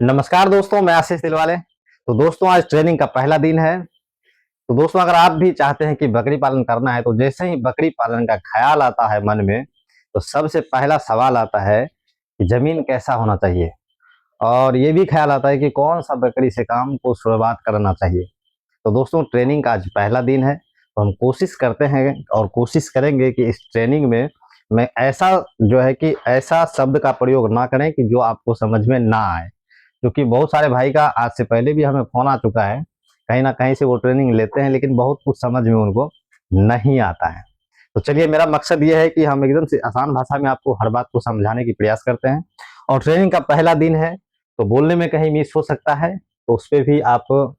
नमस्कार दोस्तों, मैं आशीष दिलवाले। तो दोस्तों, आज ट्रेनिंग का पहला दिन है। तो दोस्तों, अगर आप भी चाहते हैं कि बकरी पालन करना है, तो जैसे ही बकरी पालन का ख्याल आता है मन में, तो सबसे पहला सवाल आता है कि जमीन कैसा होना चाहिए, और ये भी ख्याल आता है कि कौन सा बकरी से काम को शुरुआत करना चाहिए। तो दोस्तों, ट्रेनिंग का आज पहला दिन है, तो हम कोशिश करते हैं और कोशिश करेंगे कि इस ट्रेनिंग में मैं ऐसा जो है कि ऐसा शब्द का प्रयोग ना करें कि जो आपको समझ में ना आए, क्योंकि बहुत सारे भाई का आज से पहले भी हमें फोन आ चुका है। कहीं ना कहीं से वो ट्रेनिंग लेते हैं, लेकिन बहुत कुछ समझ में उनको नहीं आता है। तो चलिए, मेरा मकसद ये है कि हम एकदम से आसान भाषा में आपको हर बात को समझाने की प्रयास करते हैं। और ट्रेनिंग का पहला दिन है, तो बोलने में कहीं मिस हो सकता है, तो उस पर भी आप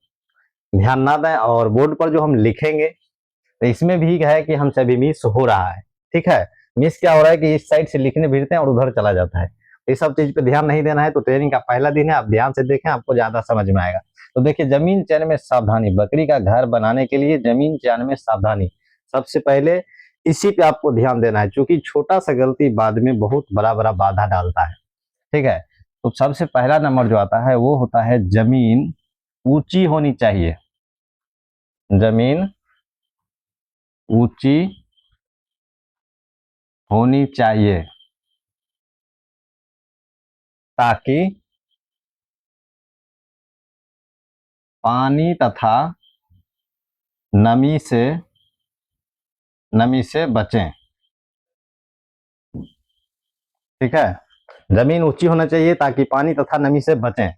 ध्यान ना दें। और बोर्ड पर जो हम लिखेंगे, तो इसमें भी है कि हमसे अभी मिस हो रहा है। ठीक है, मिस क्या हो रहा है कि इस साइड से लिखने भिड़ते हैं और उधर चला जाता है। ये सब चीज पे ध्यान नहीं देना है। तो ट्रेनिंग का पहला दिन है, आप ध्यान से देखें, आपको ज्यादा समझ में आएगा। तो देखिए, जमीन चयन में सावधानी। बकरी का घर बनाने के लिए जमीन चयन में सावधानी सबसे पहले इसी पे आपको ध्यान देना है, क्योंकि छोटा सा गलती बाद में बहुत बड़ा बड़ा बाधा डालता है। ठीक है, तो सबसे पहला नंबर जो आता है वो होता है जमीन ऊंची होनी चाहिए। जमीन ऊंची होनी चाहिए, ताकि पानी तथा नमी से बचें। ठीक है, जमीन ऊंची होना चाहिए ताकि पानी तथा नमी से बचें।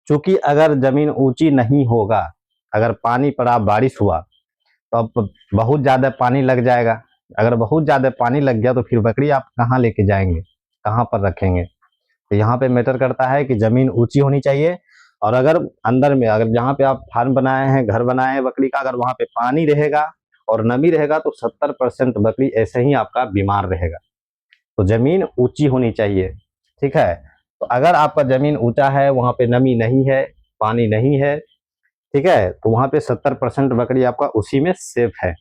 क्योंकि अगर जमीन ऊंची नहीं होगा, अगर पानी पड़ा, बारिश हुआ, तो अब बहुत ज्यादा पानी लग जाएगा। अगर बहुत ज्यादा पानी लग गया तो फिर बकरी आप कहाँ लेके जाएंगे, कहाँ पर रखेंगे। तो यहाँ पे मैटर करता है कि जमीन ऊंची होनी चाहिए। और अगर अंदर में, अगर जहाँ पे आप फार्म बनाए हैं, घर बनाए हैं बकरी का, अगर वहां पे पानी रहेगा और नमी रहेगा, तो 70% बकरी ऐसे ही आपका बीमार रहेगा। तो जमीन ऊंची होनी चाहिए। ठीक है, तो अगर आपका जमीन ऊंचा है, वहां पे नमी नहीं है, पानी नहीं है, ठीक है, तो वहां पे 70% बकरी आपका उसी में सेफ है।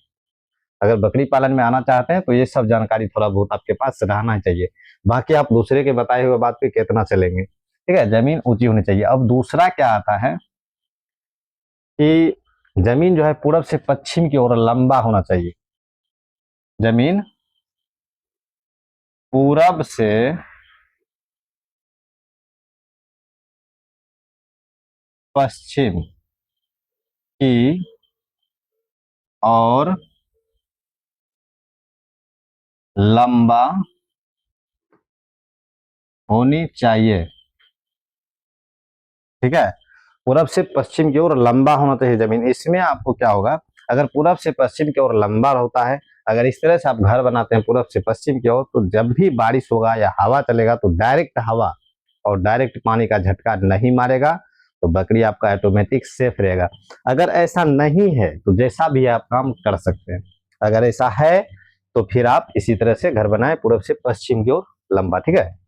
अगर बकरी पालन में आना चाहते हैं तो ये सब जानकारी थोड़ा बहुत आपके पास रहना चाहिए। बाकी आप दूसरे के बताए हुए बात पे कितना चलेंगे। ठीक है, जमीन ऊंची होनी चाहिए। अब दूसरा क्या आता है कि जमीन जो है पूरब से पश्चिम की ओर लंबा होना चाहिए। जमीन पूरब से पश्चिम की और लंबा होनी चाहिए। ठीक है, पूरब से पश्चिम की ओर लंबा होना चाहिए जमीन। इसमें आपको क्या होगा, अगर पूरब से पश्चिम की ओर लंबा होता है, अगर इस तरह से आप घर बनाते हैं पूरब से पश्चिम की ओर, तो जब भी बारिश होगा या हवा चलेगा तो डायरेक्ट हवा और डायरेक्ट पानी का झटका नहीं मारेगा, तो बकरी आपका ऑटोमेटिक सेफ रहेगा। अगर ऐसा नहीं है तो जैसा भी आप काम कर सकते हैं। अगर ऐसा है तो फिर आप इसी तरह से घर बनाए पूरब से पश्चिम की ओर लंबा। ठीक है,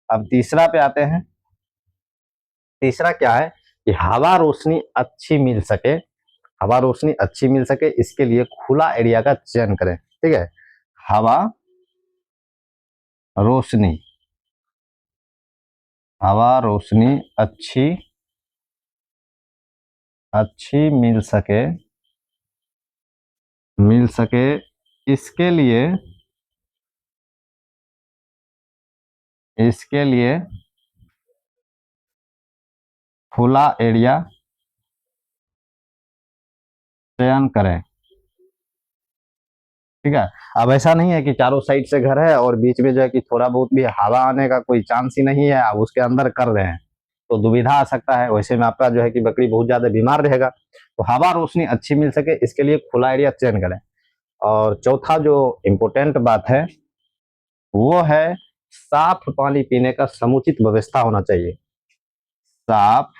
अब तीसरा पे आते हैं। तीसरा क्या है कि हवा रोशनी अच्छी मिल सके। हवा रोशनी अच्छी मिल सके, इसके लिए खुला एरिया का चयन करें। ठीक है, हवा रोशनी, हवा रोशनी अच्छी अच्छी मिल सके, इसके लिए खुला एरिया चयन करें। ठीक है, अब ऐसा नहीं है कि चारों साइड से घर है और बीच में जो है कि थोड़ा बहुत भी हवा आने का कोई चांस ही नहीं है, आप उसके अंदर कर रहे हैं तो दुविधा आ सकता है। वैसे में आपका जो है कि बकरी बहुत ज्यादा बीमार रहेगा। तो हवा रोशनी अच्छी मिल सके, इसके लिए खुला एरिया चयन करें। और चौथा जो इम्पोर्टेंट बात है वो है साफ पानी पीने का समुचित व्यवस्था होना चाहिए। साफ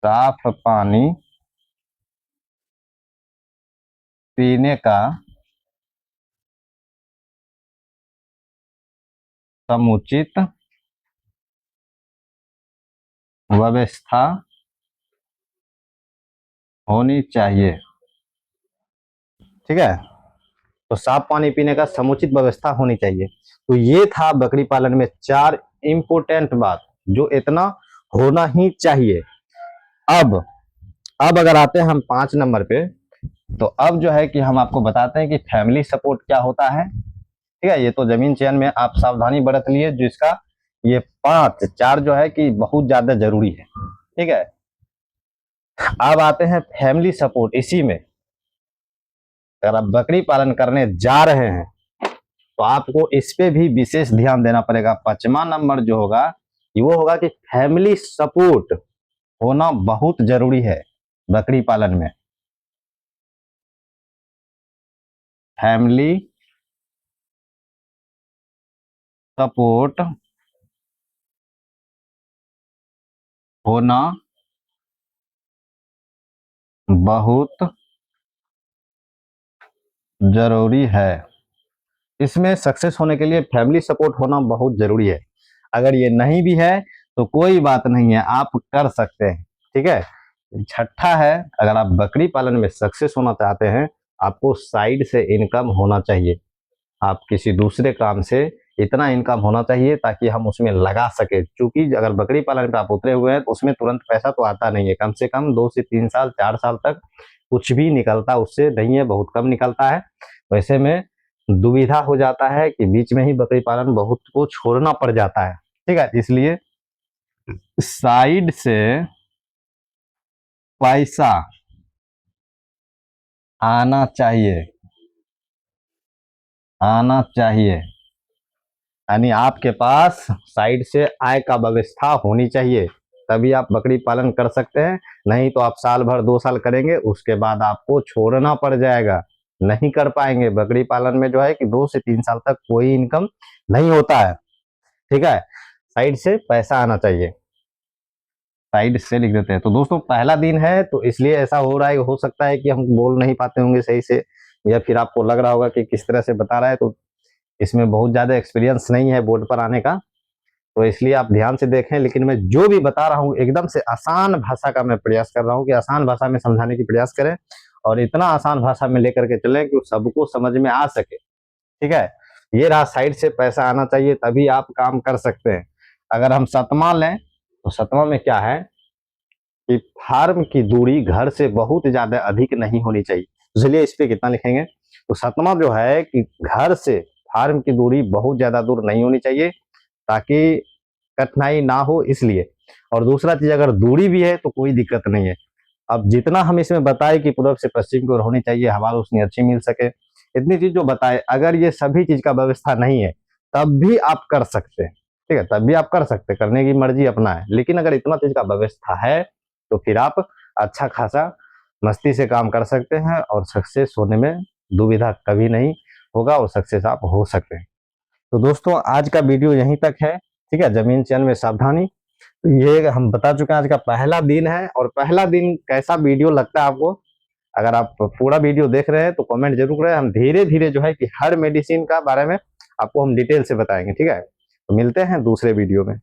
साफ पानी पीने का समुचित व्यवस्था होनी चाहिए। ठीक है, तो साफ पानी पीने का समुचित व्यवस्था होनी चाहिए। तो ये था बकरी पालन में 4 इंपोर्टेंट बात। जो इतना होना ही चाहिए। अब अगर आते हैं हम 5 नंबर पे, तो अब जो है कि हम आपको बताते हैं कि फैमिली सपोर्ट क्या होता है। ठीक है, ये तो जमीन चयन में आप सावधानी बरत लिए, जिसका ये 4 जो है कि बहुत ज्यादा जरूरी है। ठीक है, अब आते हैं फैमिली सपोर्ट। इसी में अगर आप बकरी पालन करने जा रहे हैं तो आपको इस पे भी विशेष ध्यान देना पड़ेगा। 5वां नंबर जो होगा वो होगा कि फैमिली सपोर्ट होना बहुत जरूरी है बकरी पालन में। फैमिली सपोर्ट होना बहुत जरूरी है। इसमें सक्सेस होने के लिए फैमिली सपोर्ट होना बहुत जरूरी है। अगर ये नहीं भी है तो कोई बात नहीं है, आप कर सकते हैं। ठीक है, छठा है, अगर आप बकरी पालन में सक्सेस होना चाहते हैं, आपको साइड से इनकम होना चाहिए। आप किसी दूसरे काम से इतना इनकम होना चाहिए ताकि हम उसमें लगा सके। क्योंकि अगर बकरी पालन पे आप उतरे हुए हैं तो उसमें तुरंत पैसा तो आता नहीं है, कम से कम 2 से 3 साल 4 साल तक कुछ भी निकलता उससे नहीं है, बहुत कम निकलता है। वैसे में दुविधा हो जाता है कि बीच में ही बकरी पालन बहुत को छोड़ना पड़ जाता है। ठीक है, इसलिए साइड से पैसा आना चाहिए, आना चाहिए। यानी आपके पास साइड से आय का व्यवस्था होनी चाहिए, तभी आप बकरी पालन कर सकते हैं। नहीं तो आप साल भर 2 साल करेंगे, उसके बाद आपको छोड़ना पड़ जाएगा, नहीं कर पाएंगे। बकरी पालन में जो है कि 2 से 3 साल तक कोई इनकम नहीं होता है। ठीक है, साइड से पैसा आना चाहिए, साइड से लिख देते हैं। तो दोस्तों पहला दिन है तो इसलिए ऐसा हो रहा है, हो सकता है कि हम बोल नहीं पाते होंगे सही से, या फिर आपको लग रहा होगा कि किस तरह से बता रहा है, तो इसमें बहुत ज्यादा एक्सपीरियंस नहीं है बोर्ड पर आने का, तो इसलिए आप ध्यान से देखें। लेकिन मैं जो भी बता रहा हूँ एकदम से आसान भाषा का मैं प्रयास कर रहा हूँ कि आसान भाषा में समझाने की प्रयास करें, और इतना आसान भाषा में लेकर के चलें कि सबको समझ में आ सके। ठीक है, ये रहा, साइड से पैसा आना चाहिए तभी आप काम कर सकते हैं। अगर हम 7वां लें तो 7वां में क्या है कि फार्म की दूरी घर से बहुत ज्यादा अधिक नहीं होनी चाहिए। इसलिए इस पे कितना लिखेंगे, तो 7वां जो है कि घर से फार्म की दूरी बहुत ज्यादा दूर नहीं होनी चाहिए ताकि कठिनाई ना हो, इसलिए। और दूसरा चीज, अगर दूरी भी है तो कोई दिक्कत नहीं है। अब जितना हम इसमें बताए कि पूर्व से पश्चिम की ओर होनी चाहिए, हवा उसनी अच्छी मिल सके, इतनी चीज जो बताए, अगर ये सभी चीज का व्यवस्था नहीं है तब भी आप कर सकते हैं। ठीक है, तब भी आप कर सकते हैं, करने की मर्जी अपना है। लेकिन अगर इतना चीज का व्यवस्था है तो फिर आप अच्छा खासा मस्ती से काम कर सकते हैं और सक्सेस होने में दुविधा कभी नहीं होगा, और सक्सेस आप हो सकते हैं। तो दोस्तों आज का वीडियो यहीं तक है। ठीक है, जमीन चयन में सावधानी, तो ये हम बता चुके हैं। आज का पहला दिन है, और पहला दिन कैसा वीडियो लगता है आपको, अगर आप पूरा वीडियो देख रहे हैं तो कमेंट जरूर करें। हम धीरे धीरे जो है कि हर मेडिसिन का बारे में आपको हम डिटेल से बताएंगे। ठीक है, तो मिलते हैं दूसरे वीडियो में।